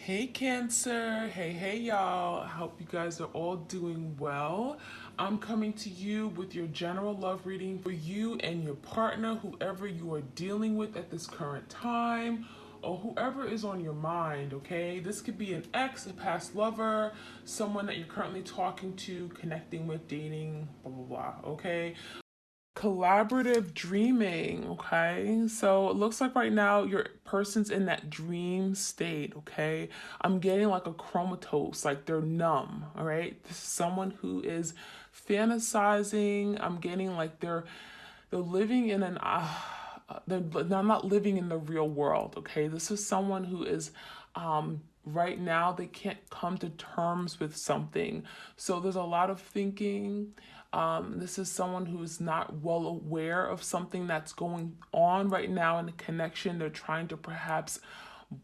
Hey Cancer, hey y'all. I hope you guys are all doing well. I'm coming to you with your general love reading for you and your partner, whoever you are dealing with at this current time, or whoever is on your mind, okay? This could be an ex, a past lover, someone that you're currently talking to, connecting with, dating, blah, blah, blah, okay? Collaborative dreaming, okay? So it looks like right now your person's in that dream state, okay? I'm getting like a comatose, like they're numb, all right? This is someone who is fantasizing. I'm getting like they're living in an they're not living in the real world, okay? This is someone who is right now they can't come to terms with something. So there's a lot of thinking. This is someone who's not well aware of something that's going on right now in a connection. They're trying to perhaps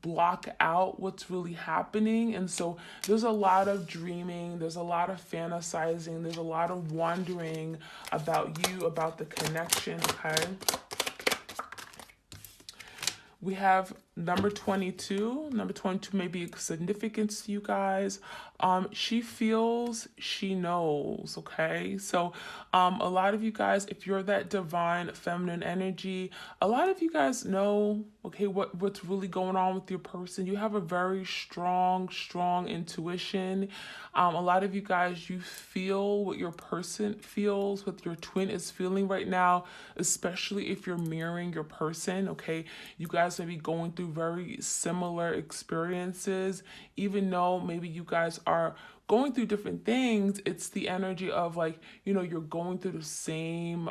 block out what's really happening. And so there's a lot of dreaming, there's a lot of fantasizing, there's a lot of wondering about you, about the connection, okay? We have number 22. Number 22 may be significance to you guys. She feels, she knows, okay? So a lot of you guys, if you're that divine feminine energy, a lot of you guys know, okay, what's really going on with your person. You have a very strong intuition. A lot of you guys, you feel what your person feels, what your twin is feeling right now, especially if you're mirroring your person, okay? You guys may be going through very similar experiences, even though maybe you guys are going through different things. It's the energy of like, you're going through the same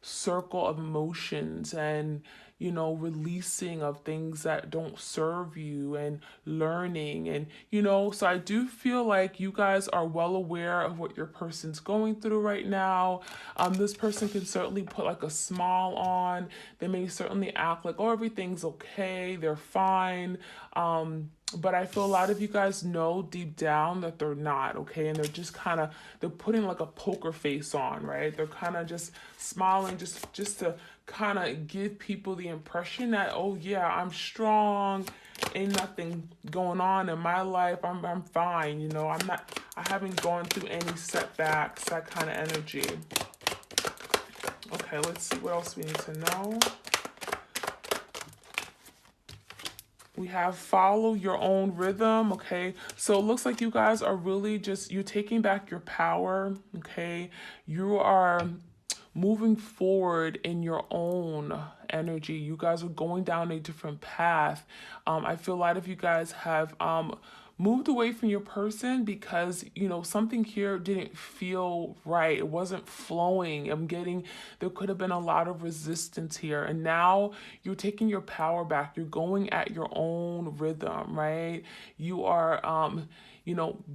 circle of emotions and releasing of things that don't serve you and learning. And so I do feel like you guys are well aware of what your person's going through right now. This person can certainly put like a smile on. They may certainly act like, oh, everything's okay, they're fine. But I feel a lot of you guys know deep down that they're not, okay? And they're just they're putting like a poker face on, right? They're kind of just smiling just to kind of give people the impression that, oh yeah, I'm strong, ain't nothing going on in my life, I'm fine, I haven't gone through any setbacks, that kind of energy. Okay, let's see what else we need to know. We have follow your own rhythm, okay? So it looks like you guys are really you're taking back your power, okay? You are moving forward in your own energy. You guys are going down a different path. I feel a lot of you guys have moved away from your person because something here didn't feel right. It wasn't flowing. There could have been a lot of resistance here, and now you're taking your power back. You're going at your own rhythm, right? You are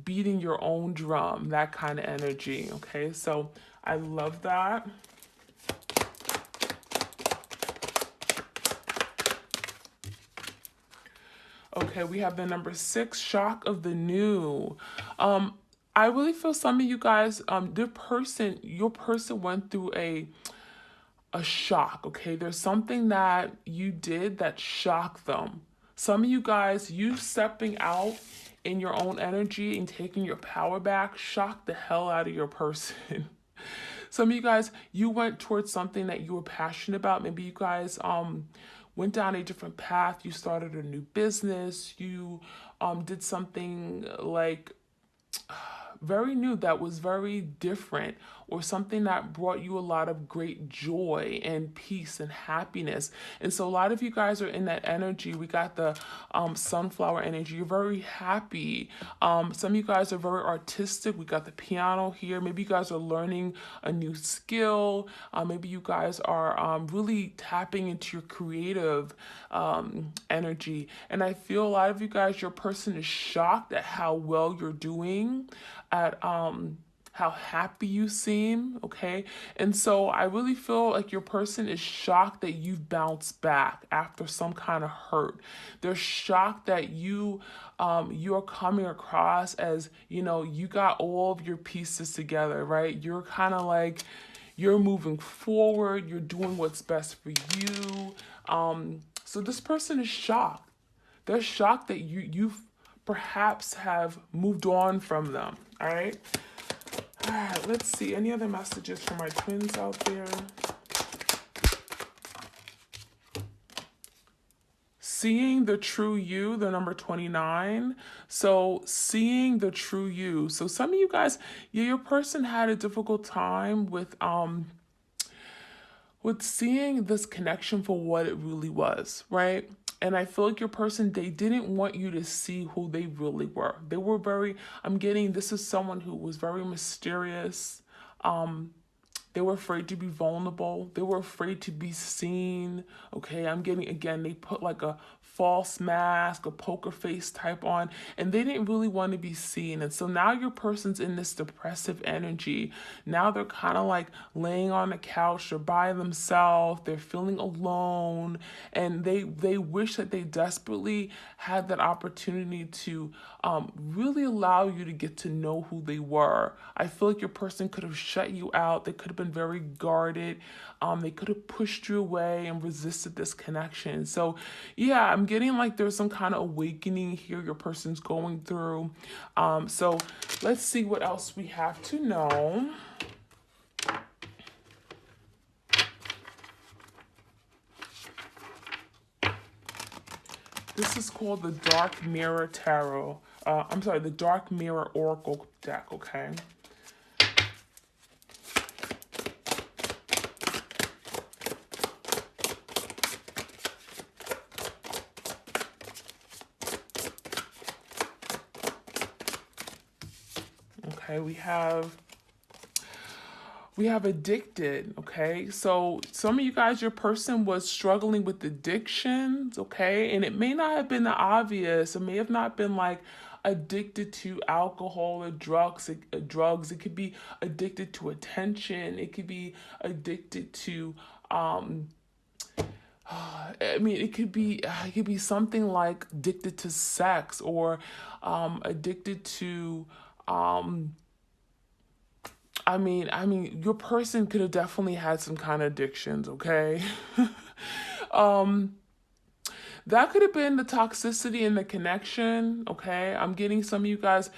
beating your own drum, that kind of energy. Okay, so I love that. Okay, we have the number 6, shock of the new. I really feel some of you guys, your person went through a shock, okay? There's something that you did that shocked them. Some of you guys, you stepping out in your own energy and taking your power back shocked the hell out of your person. Some of you guys, you went towards something that you were passionate about. Maybe you guys went down a different path. You started a new business. You did something like very new that was very different, or something that brought you a lot of great joy and peace and happiness. And so a lot of you guys are in that energy. We got the sunflower energy. You're very happy. Some of you guys are very artistic. We got the piano here. Maybe you guys are learning a new skill. Maybe you guys are really tapping into your creative energy. And I feel a lot of you guys, your person is shocked at how well you're doing, at how happy you seem, okay? And so I really feel like your person is shocked that you've bounced back after some kind of hurt. They're shocked that you're coming across as, you got all of your pieces together, right? You're kind of like, you're moving forward, you're doing what's best for you. So this person is shocked they're shocked that you've perhaps have moved on from them. All right. All right, let's see. Any other messages for my twins out there? Seeing the true you, the number 29. So seeing the true you. So some of you guys, your person had a difficult time with seeing this connection for what it really was, right? And I feel like your person, they didn't want you to see who they really were. They were this is someone who was very mysterious. They were afraid to be vulnerable. They were afraid to be seen. Okay, again, they put like a false mask, a poker face type on, and they didn't really want to be seen. And so now your person's in this depressive energy. Now they're kind of like laying on the couch, they're by themselves, they're feeling alone, and they wish that they desperately had that opportunity to really allow you to get to know who they were. I feel like your person could have shut you out. They could have been very guarded. They could have pushed you away and resisted this connection. So yeah, I'm getting like there's some kind of awakening here your person's going through. So let's see what else we have to know. This is called the Dark Mirror Tarot. The Dark Mirror Oracle deck, okay? Okay, we have addicted, okay? So some of you guys, your person was struggling with addictions, okay? And it may not have been the obvious. It may have not been like addicted to alcohol or drugs. It could be addicted to attention. It could be addicted to it could be something like addicted to sex or addicted to your person could have definitely had some kind of addictions, okay? That could have been the toxicity in the connection, okay? I'm getting some of you guys,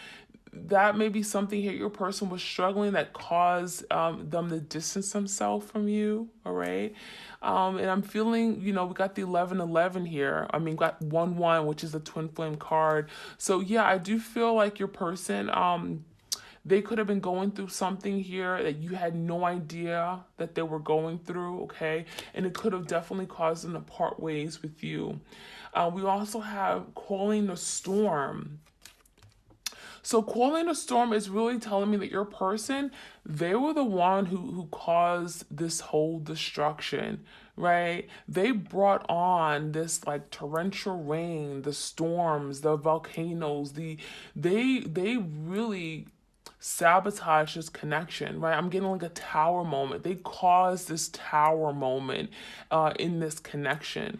that may be something here your person was struggling that caused them to distance themselves from you, all right? And I'm feeling, we got the 11-11 here. We got 1-1, which is the twin flame card. So yeah, I do feel like your person, they could have been going through something here that you had no idea that they were going through, okay? And it could have definitely caused them to part ways with you. We also have calling the storm. So calling a storm is really telling me that your person, they were the one who caused this whole destruction, right? They brought on this like torrential rain, the storms, the volcanoes, they really sabotage this connection, right? I'm getting like a tower moment. They caused this tower moment in this connection.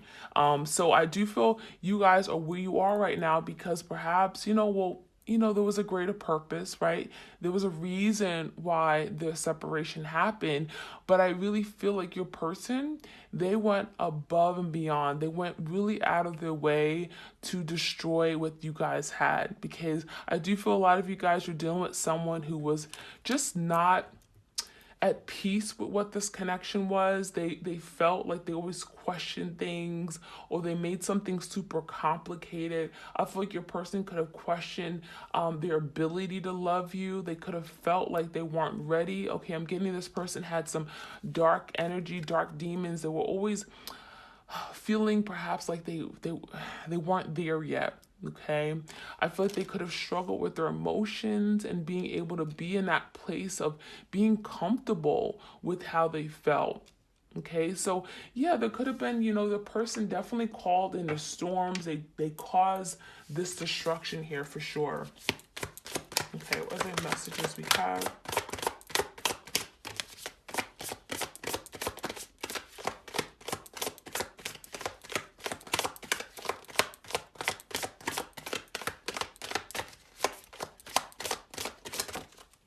So I do feel you guys are where you are right now because perhaps, there was a greater purpose, right? There was a reason why the separation happened, but I really feel like your person, they went above and beyond. They went really out of their way to destroy what you guys had, because I do feel a lot of you guys are dealing with someone who was just not at peace with what this connection was. They felt like they always questioned things, or they made something super complicated. I feel like your person could have questioned their ability to love you. They could have felt like they weren't ready. Okay, I'm getting this person had some dark energy, dark demons that were always feeling perhaps like they weren't there yet. Okay, I feel like they could have struggled with their emotions and being able to be in that place of being comfortable with how they felt. Okay, so yeah, there could have been, the person definitely called in the storms. They caused this destruction here for sure. Okay, what other messages we have?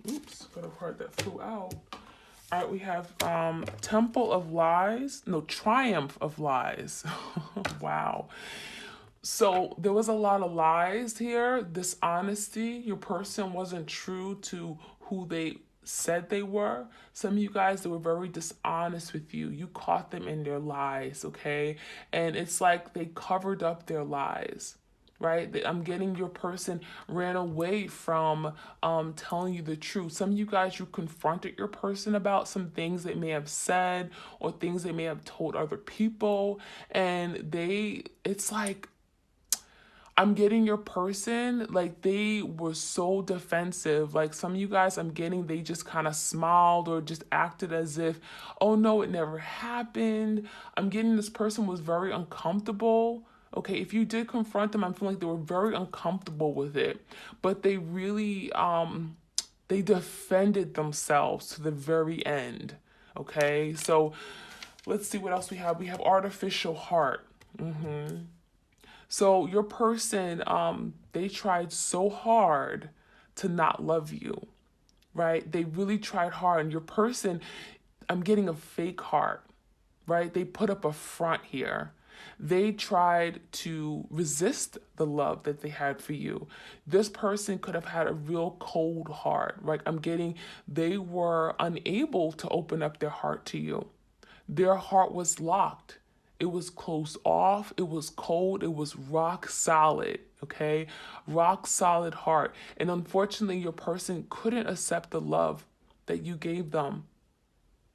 Oops, got a card that flew out. All right, we have Triumph of Lies. Wow. So there was a lot of lies here, dishonesty. Your person wasn't true to who they said they were. Some of you guys, they were very dishonest with you. You caught them in their lies, okay? And it's like they covered up their lies. Right? I'm getting your person ran away from telling you the truth. Some of you guys, you confronted your person about some things they may have said or things they may have told other people. And it's like, I'm getting your person, like they were so defensive. Like some of you guys, I'm getting they just kind of smiled or just acted as if, oh no, it never happened. I'm getting this person was very uncomfortable. Okay, if you did confront them, I'm feeling like they were very uncomfortable with it. But they defended themselves to the very end. Okay, so let's see what else we have. We have artificial heart. So your person, they tried so hard to not love you, right? They really tried hard. And your person, I'm getting a fake heart, right? They put up a front here. They tried to resist the love that they had for you. This person could have had a real cold heart, right? I'm getting they were unable to open up their heart to you. Their heart was locked. It was closed off. It was cold. It was rock solid. Okay. Rock solid heart. And unfortunately, your person couldn't accept the love that you gave them.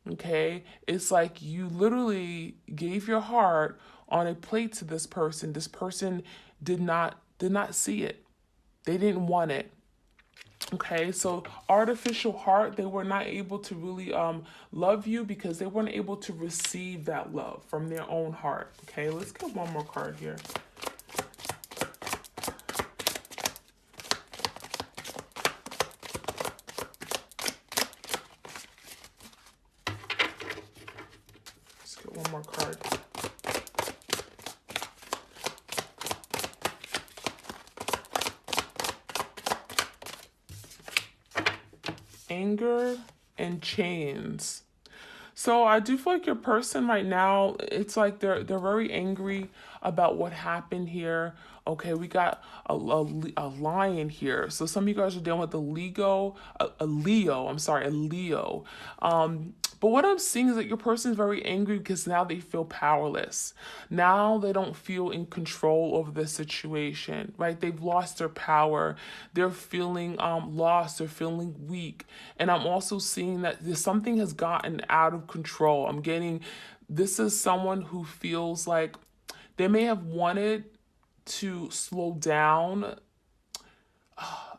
Okay. It's like you literally gave your heart on a plate to this person. This person did not see it. They didn't want it. Okay, so artificial heart, they were not able to really love you because they weren't able to receive that love from their own heart. Okay, let's get one more card here. Let's get one more card. Anger and chains. So I do feel like your person right now, it's like they're very angry about what happened here. Okay, we got a lion here. So some of you guys are dealing with a Leo. I'm sorry, a Leo. But what I'm seeing is that your person is very angry because now they feel powerless. Now they don't feel in control over the situation, right? They've lost their power. They're feeling lost. They're feeling weak. And I'm also seeing that something has gotten out of control. I'm getting this is someone who feels like they may have wanted to slow down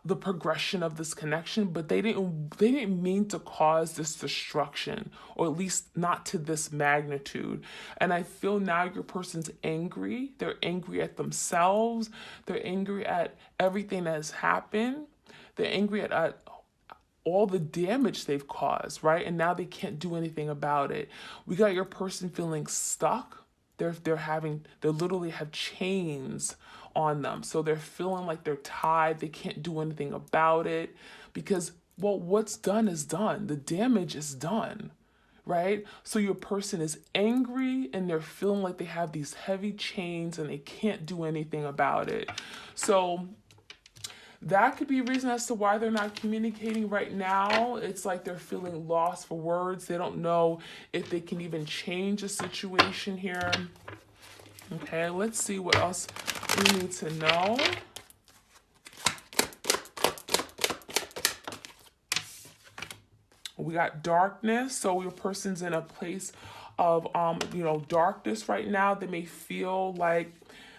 the progression of this connection, but they didn't mean to cause this destruction, or at least not to this magnitude. And I feel now your person's angry. They're angry at themselves. They're angry at everything that has happened. They're angry at all the damage they've caused, right? And now they can't do anything about it. We got your person feeling stuck. They literally have chains on them. So they're feeling like they're tied. They can't do anything about it because, well, what's done is done. The damage is done, right? So your person is angry and they're feeling like they have these heavy chains and they can't do anything about it. So that could be a reason as to why they're not communicating right now. It's like they're feeling lost for words. They don't know if they can even change a situation here. Okay, let's see what else we need to know. We got darkness. So your person's in a place of darkness right now. They may feel like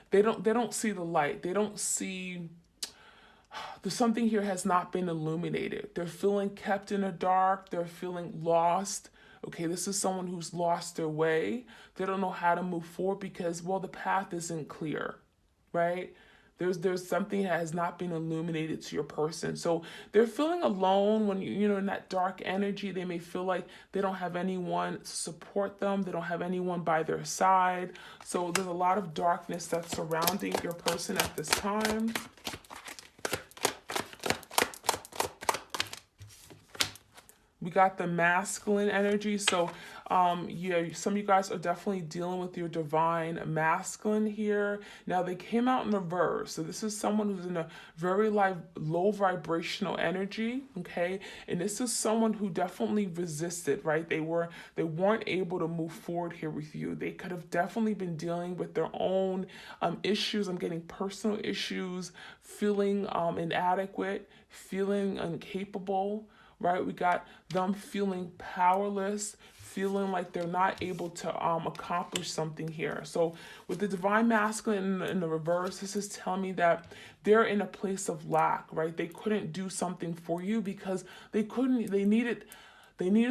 they don't see the light. They don't see there's something here has not been illuminated. They're feeling kept in the dark. They're feeling lost. Okay, this is someone who's lost their way. They don't know how to move forward because, well, the path isn't clear, right? There's something that has not been illuminated to your person. So they're feeling alone when in that dark energy. They may feel like they don't have anyone to support them. They don't have anyone by their side. So there's a lot of darkness that's surrounding your person at this time. We got the masculine energy. So, yeah, some of you guys are definitely dealing with your divine masculine here. Now, they came out in reverse. So, this is someone who's in a very low vibrational energy, okay? And this is someone who definitely resisted, right? They weren't able to move forward here with you. They could have definitely been dealing with their own issues. I'm getting personal issues, feeling inadequate, feeling incapable, right? We got them feeling powerless, feeling like they're not able to accomplish something here. So with the divine masculine in the reverse, this is telling me that they're in a place of lack, right? They couldn't do something for you because they needed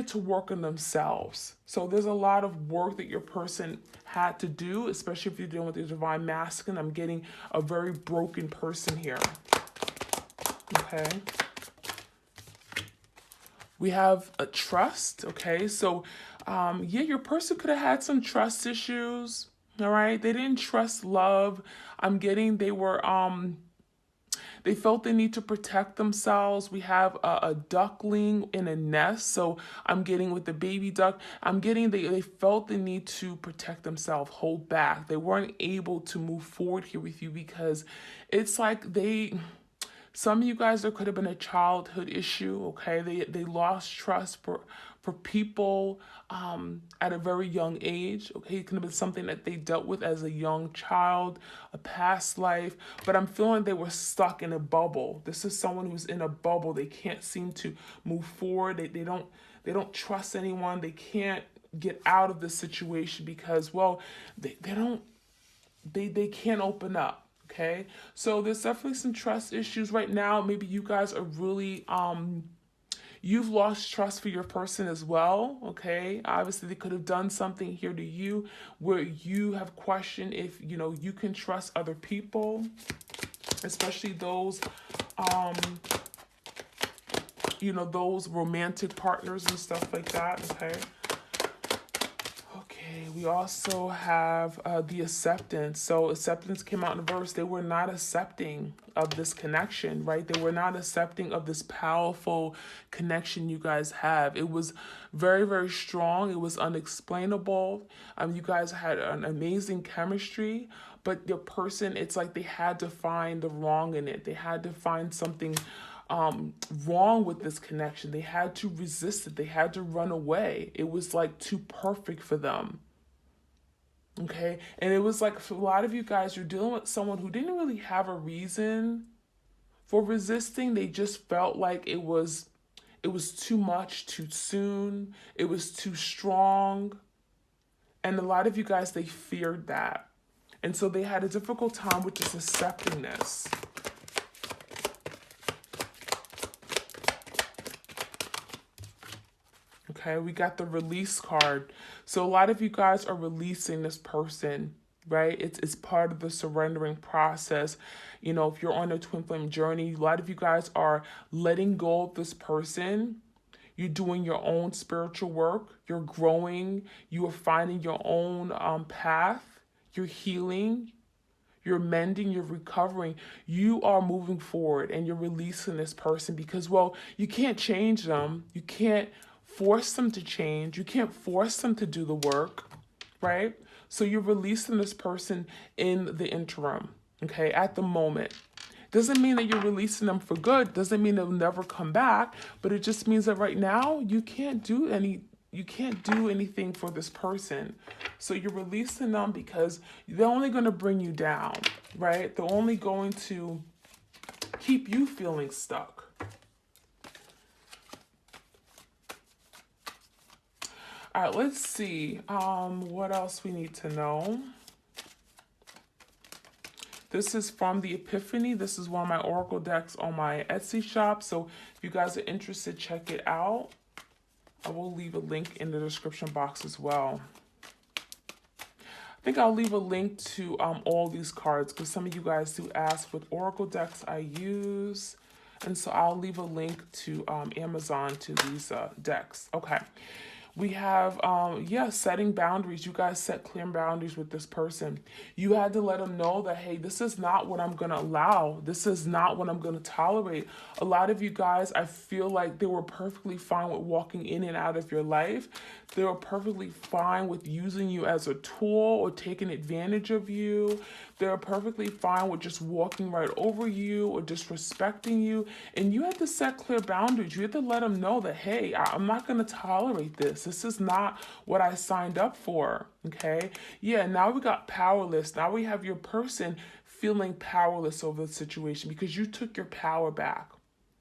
to work on themselves. So there's a lot of work that your person had to do, especially if you're dealing with the divine masculine. I'm getting a very broken person here. Okay. We have a trust, okay? So, yeah, your person could have had some trust issues, all right? They didn't trust love. I'm getting they felt the need to protect themselves. We have a duckling in a nest. So I'm getting with the baby duck, I'm getting they felt the need to protect themselves, hold back. They weren't able to move forward here with you because it's like some of you guys, there could have been a childhood issue, okay? They lost trust for people at a very young age, okay? It could have been something that they dealt with as a young child, a past life, but I'm feeling they were stuck in a bubble. This is someone who's in a bubble. They can't seem to move forward. They don't trust anyone. They can't get out of the situation because, well, they can't open up. Okay, so there's definitely some trust issues right now. Maybe you guys are really you've lost trust for your person as well. Okay, obviously they could have done something here to you where you have questioned if you can trust other people, especially those those romantic partners and stuff like that. Okay. Okay, we also have the acceptance. So acceptance came out in the verse. They were not accepting of this connection, right? They were not accepting of this powerful connection you guys have. It was very, very strong. It was unexplainable. You guys had an amazing chemistry, but your person, it's like they had to find the wrong in it. They had to find something wrong with this connection. They had to resist it. They had to run away. It was like too perfect for them. Okay. And it was like for a lot of you guys, you're dealing with someone who didn't really have a reason for resisting. They just felt like it was too much too soon. It was too strong. And a lot of you guys, they feared that. And so they had a difficult time with just accepting this. Okay, we got the release card. So a lot of you guys are releasing this person, right? It's part of the surrendering process. If you're on a twin flame journey, a lot of you guys are letting go of this person. You're doing your own spiritual work. You're growing. You are finding your own path. You're healing. You're mending, you're recovering, you are moving forward and you're releasing this person because, well, you can't change them. You can't force them to change. You can't force them to do the work, right? So you're releasing this person in the interim, okay, at the moment. Doesn't mean that you're releasing them for good. Doesn't mean they'll never come back, but it just means that right now you can't do anything for this person. So you're releasing them because they're only going to bring you down, right? They're only going to keep you feeling stuck. All right, let's see what else we need to know. This is from the Epiphany. This is one of my oracle decks on my Etsy shop. So if you guys are interested, check it out. I will leave a link in the description box as well. I think I'll leave a link to all these cards because some of you guys do ask what oracle decks I use. And so I'll leave a link to Amazon to these decks. Okay. We have, yeah, setting boundaries. You guys set clear boundaries with this person. You had to let them know that, hey, this is not what I'm going to allow. This is not what I'm going to tolerate. A lot of you guys, I feel like they were perfectly fine with walking in and out of your life. They were perfectly fine with using you as a tool or taking advantage of you. They're perfectly fine with just walking right over you or disrespecting you. And you had to set clear boundaries. You had to let them know that, hey, I'm not going to tolerate this. This is not what I signed up for. Okay. Yeah. Now we got powerless. Now we have your person feeling powerless over the situation because you took your power back.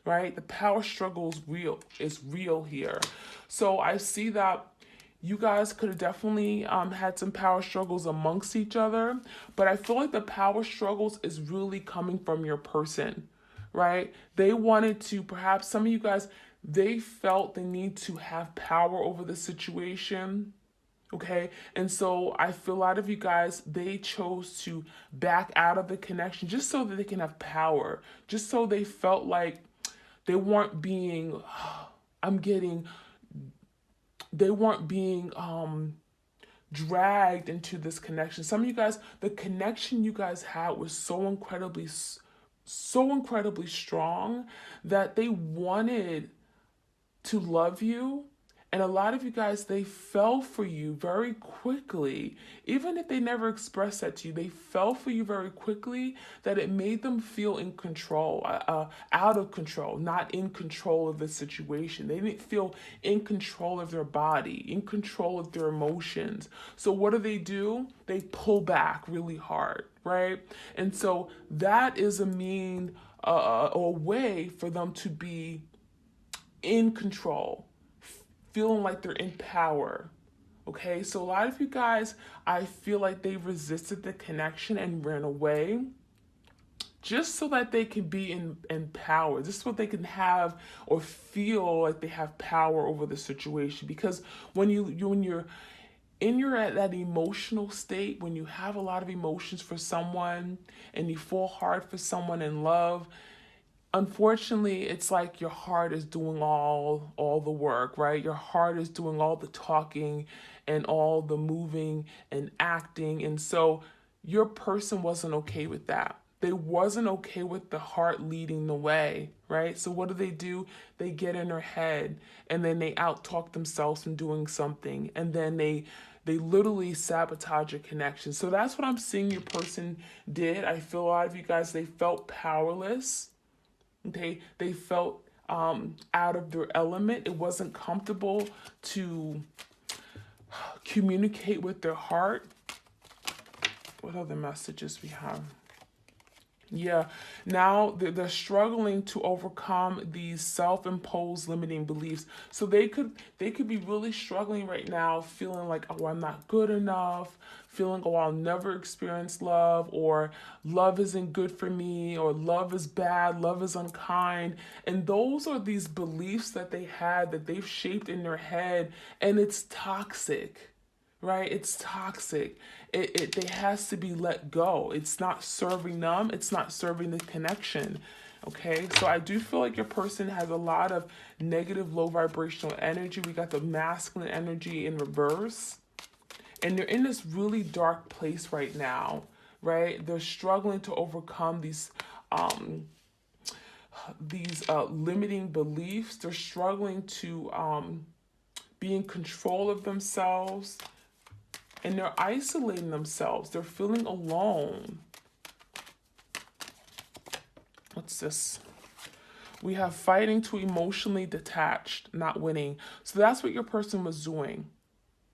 Right? The power struggle is real. It's real here. So I see that you guys could have definitely had some power struggles amongst each other, but I feel like the power struggles is really coming from your person, right? They wanted to, perhaps some of you guys, they felt the need to have power over the situation. Okay. And so I feel a lot of you guys, they chose to back out of the connection just so that they can have power, just so they felt like they weren't being, I'm getting, they weren't being dragged into this connection. Some of you guys, the connection you guys had was so incredibly strong that they wanted to love you. And a lot of you guys, they fell for you very quickly. Even if they never expressed that to you, they fell for you very quickly, that it made them feel in control, out of control, not in control of the situation. They didn't feel in control of their body, in control of their emotions. So what do? They pull back really hard, right? And so that is a mean or way for them to be in control, feeling like they're in power. Okay, so a lot of you guys, I feel like they resisted the connection and ran away just so that they can be in power, just so they can have or feel like they have power over the situation. Because when you're at that emotional state, when you have a lot of emotions for someone and you fall hard for someone in love, unfortunately, it's like your heart is doing all the work, right? Your heart is doing all the talking and all the moving and acting. And so your person wasn't okay with that. They wasn't okay with the heart leading the way, right? So what do? They get in their head and then they out-talk themselves from doing something. And then they literally sabotage a connection. So that's what I'm seeing your person did. I feel a lot of you guys, they felt powerless. Okay, they felt out of their element. It wasn't comfortable to communicate with their heart. What other messages we have? Yeah, now they're struggling to overcome these self-imposed limiting beliefs. So they could be really struggling right now, feeling like, oh, I'm not good enough, feeling, oh, I'll never experience love, or love isn't good for me, or love is bad, love is unkind. And those are these beliefs that they had, that they've shaped in their head, and it's toxic. Right? It's toxic. It has to be let go. It's not serving them. It's not serving the connection. Okay, so I do feel like your person has a lot of negative, low vibrational energy. We got the masculine energy in reverse, and they're in this really dark place right now. Right? They're struggling to overcome these limiting beliefs. They're struggling to be in control of themselves. And they're isolating themselves. They're feeling alone. What's this? We have fighting to emotionally detached, not winning. So that's what your person was doing.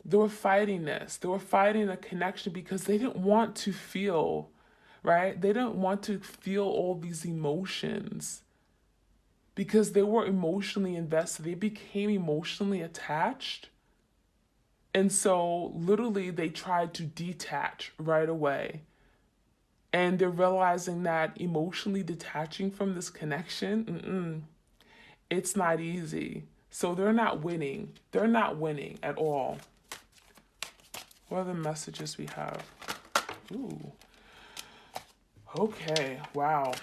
They were fighting this. They were fighting a connection because they didn't want to feel, right? They didn't want to feel all these emotions because they were emotionally invested. They became emotionally attached. And so literally they tried to detach right away. And they're realizing that emotionally detaching from this connection, it's not easy. So they're not winning. They're not winning at all. What are the messages we have? Ooh. Okay, wow.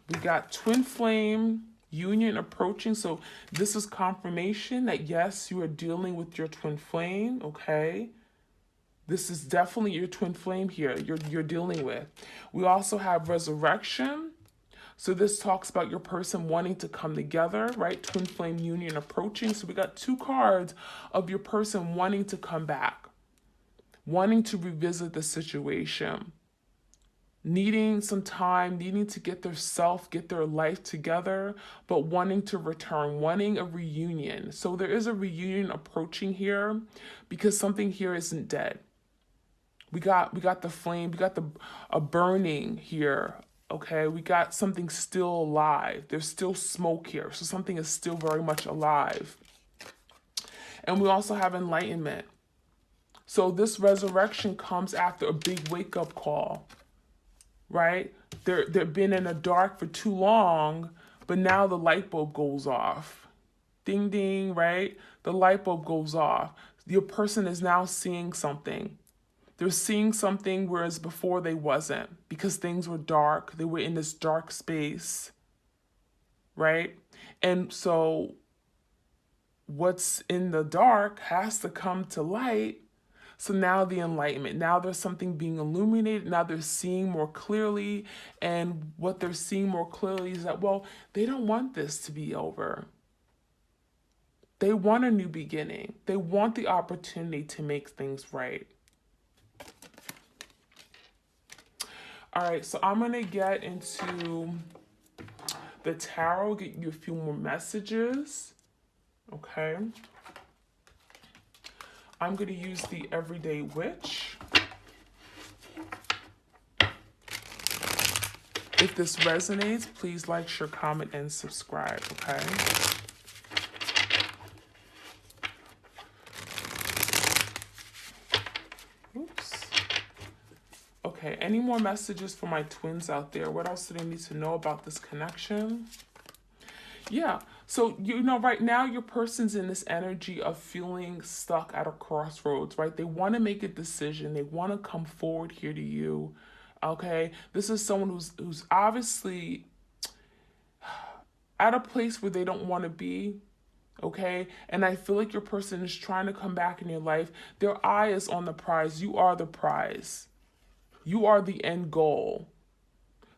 We got twin flame, union approaching. So this is confirmation that yes, you are dealing with your twin flame, okay? This is definitely your twin flame here you're dealing with. We also have resurrection. So this talks about your person wanting to come together, right? Twin flame union approaching. So we got two cards of your person wanting to come back, wanting to revisit the situation, needing some time, needing to get their life together, but wanting to return, wanting a reunion. So there is a reunion approaching here because something here isn't dead. We got the flame, we got a burning here. Okay, we got something still alive. There's still smoke here. So something is still very much alive. And we also have enlightenment. So this resurrection comes after a big wake-up call, right? They've been in the dark for too long, but now the light bulb goes off. Ding, ding, right? The light bulb goes off. Your person is now seeing something. They're seeing something whereas before they wasn't because things were dark. They were in this dark space, right? And so what's in the dark has to come to light. So now the enlightenment, now there's something being illuminated. Now they're seeing more clearly. And what they're seeing more clearly is that, well, they don't want this to be over. They want a new beginning. They want the opportunity to make things right. All right, so I'm going to get into the tarot, get you a few more messages, okay? I'm going to use the Everyday Witch. If this resonates, please like, share, comment, and subscribe, okay? Okay, any more messages for my twins out there? What else do they need to know about this connection? Yeah, so, right now your person's in this energy of feeling stuck at a crossroads, right? They want to make a decision. They want to come forward here to you, okay? This is someone who's obviously at a place where they don't want to be, okay? And I feel like your person is trying to come back in your life. Their eye is on the prize. You are the prize. You are the end goal.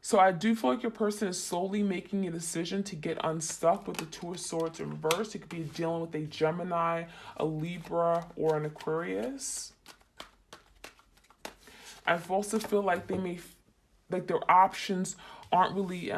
So I do feel like your person is slowly making a decision to get unstuck with the Two of Swords in reverse. It could be dealing with a Gemini, a Libra, or an Aquarius. I also feel like their options aren't really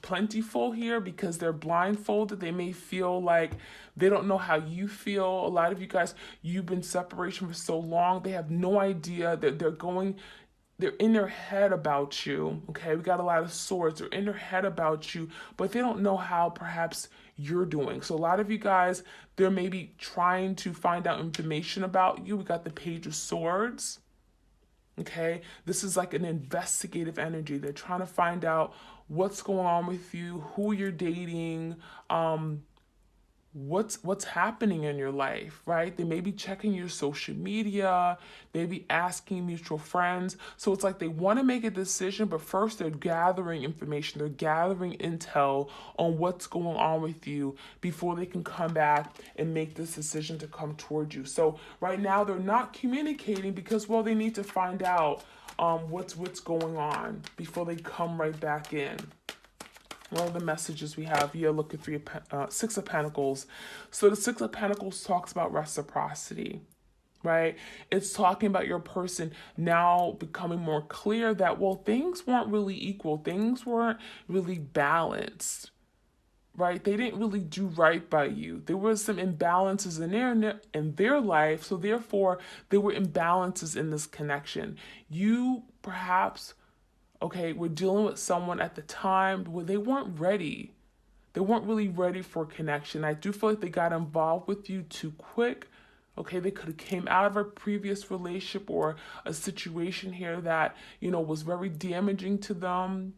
plentiful here because they're blindfolded. They may feel like they don't know how you feel. A lot of you guys, you've been separation for so long. They have no idea that they're in their head about you, okay? We got a lot of swords. They're in their head about you, but they don't know how perhaps you're doing. So a lot of you guys, they're maybe trying to find out information about you. We got the Page of Swords, okay? This is like an investigative energy. They're trying to find out what's going on with you, who you're dating, what's happening in your life, right? They may be checking your social media, they may be asking mutual friends. So it's like they want to make a decision, but first they're gathering information, they're gathering intel on what's going on with you before they can come back and make this decision to come towards you. So right now they're not communicating because, well, they need to find out what's going on before they come right back in. One of the messages we have here, look at Six of Pentacles. So the Six of Pentacles talks about reciprocity, right? It's talking about your person now becoming more clear that, well, things weren't really equal. Things weren't really balanced, right? They didn't really do right by you. There were some imbalances in their life. So therefore, there were imbalances in this connection. You perhaps... okay, we're dealing with someone at the time where they weren't ready. They weren't really ready for connection. I do feel like they got involved with you too quick. Okay, they could have came out of a previous relationship or a situation here that, was very damaging to them.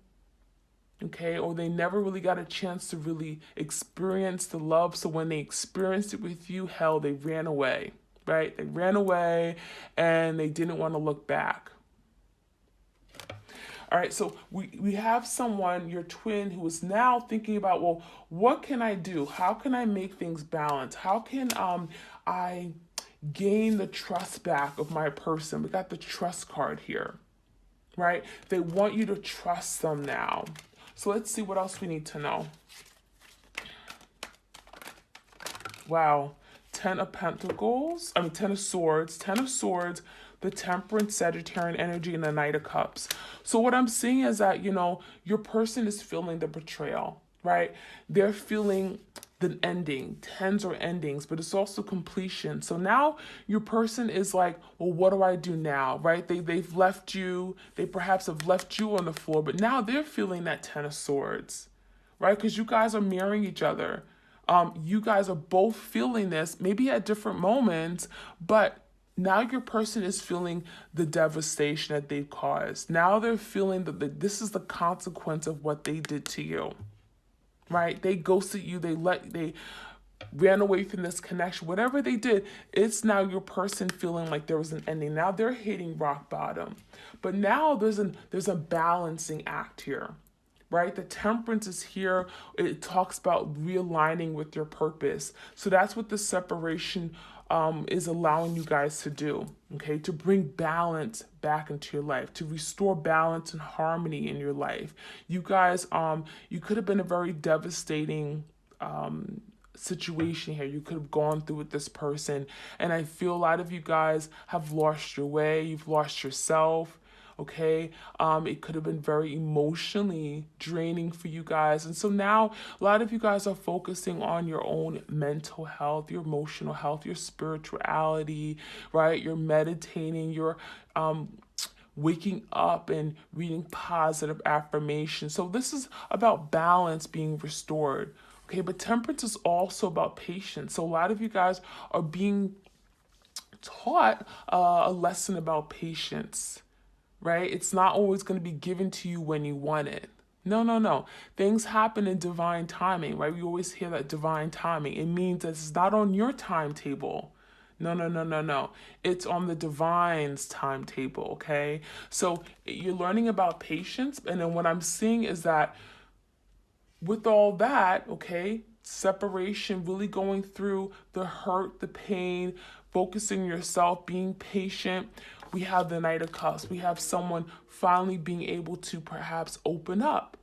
Okay, or they never really got a chance to really experience the love. So when they experienced it with you, hell, they ran away, right? They ran away and they didn't want to look back. All right, so we have someone, your twin, who is now thinking about, well, what can I do? How can I make things balance? How can I gain the trust back of my person? We got the trust card here, right? They want you to trust them now. So let's see what else we need to know. Wow. 10 of Pentacles, 10 of Swords, 10 of Swords, the Temperance, Sagittarian energy, and the Knight of Cups. So what I'm seeing is that, your person is feeling the betrayal, right? They're feeling the ending. Tens are endings, but it's also completion. So now your person is like, well, what do I do now, right? They've left you. They perhaps have left you on the floor, but now they're feeling that 10 of Swords, right? Because you guys are mirroring each other. You guys are both feeling this, maybe at different moments, but now your person is feeling the devastation that they caused. Now they're feeling that this is the consequence of what they did to you, right? They ghosted you. They ran away from this connection. Whatever they did, it's now your person feeling like there was an ending. Now they're hitting rock bottom, but now there's a balancing act here. Right? The Temperance is here. It talks about realigning with your purpose. So that's what the separation is allowing you guys to do, okay? To bring balance back into your life, to restore balance and harmony in your life. You guys, you could have been a very devastating situation here. You could have gone through with this person. And I feel a lot of you guys have lost your way. You've lost yourself. Okay, it could have been very emotionally draining for you guys. And so now a lot of you guys are focusing on your own mental health, your emotional health, your spirituality, right? You're meditating, you're waking up and reading positive affirmations. So this is about balance being restored. Okay, but Temperance is also about patience. So a lot of you guys are being taught a lesson about patience. Right? It's not always going to be given to you when you want it. No. Things happen in divine timing, right? We always hear that divine timing. It means that it's not on your timetable. No. It's on the divine's timetable, okay? So you're learning about patience. And then what I'm seeing is that with all that, okay, separation, really going through the hurt, the pain, focusing yourself, being patient. We have the Knight of Cups. We have someone finally being able to perhaps open up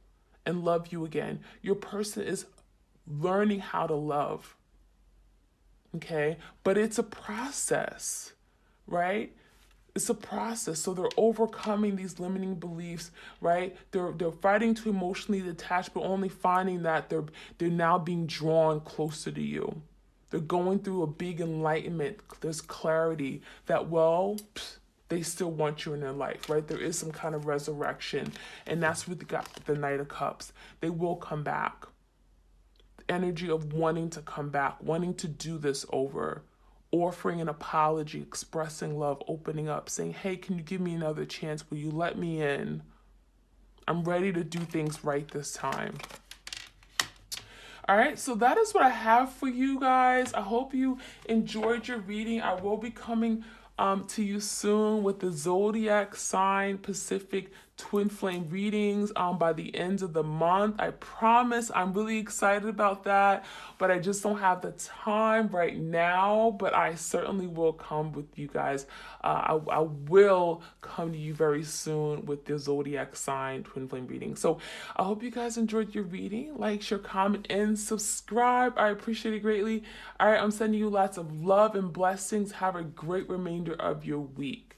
and love you again. Your person is learning how to love, okay? But it's a process, right? It's a process. So they're overcoming these limiting beliefs, right? They're fighting to emotionally detach, but only finding that they're now being drawn closer to you. They're going through a big enlightenment. There's clarity that, well, they still want you in their life, right? There is some kind of resurrection. And that's what they got with the Knight of Cups. They will come back. The energy of wanting to come back, wanting to do this over, offering an apology, expressing love, opening up, saying, hey, can you give me another chance? Will you let me in? I'm ready to do things right this time. All right, so that is what I have for you guys. I hope you enjoyed your reading. I will be coming to you soon with the zodiac sign Pacific twin flame readings by the end of the month. I promise. I'm really excited about that, but I just don't have the time right now, but I certainly will come with you guys. I will come to you very soon with the zodiac sign twin flame reading. So I hope you guys enjoyed your reading. Like, share, comment, and subscribe. I appreciate it greatly. All right, I'm sending you lots of love and blessings. Have a great remainder of your week.